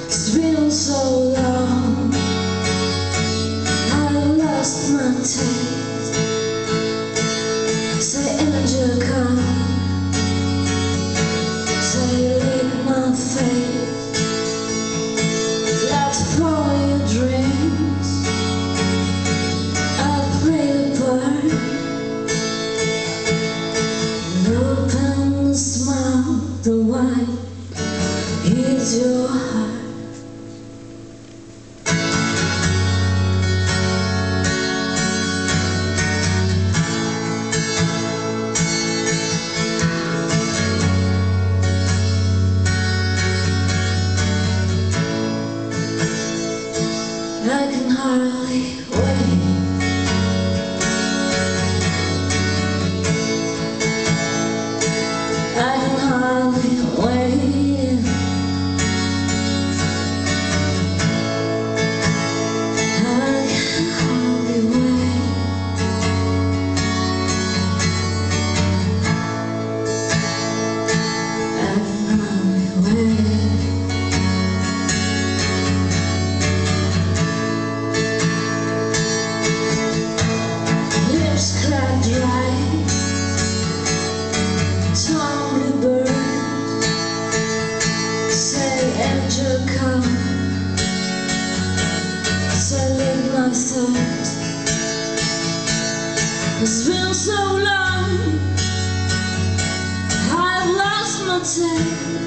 It's been so long, I lost my taste. Say angel come, say lick my face. Let's follow your dreams, I'll play the part. And open the smile, the wine, here's your heart. I can hardly wait. I can hardly wait. I can hardly wait. I can hardly wait. Crack dry, tongue burned. Say angel come, say lick my thirst. It's been so long, I've lost my taste.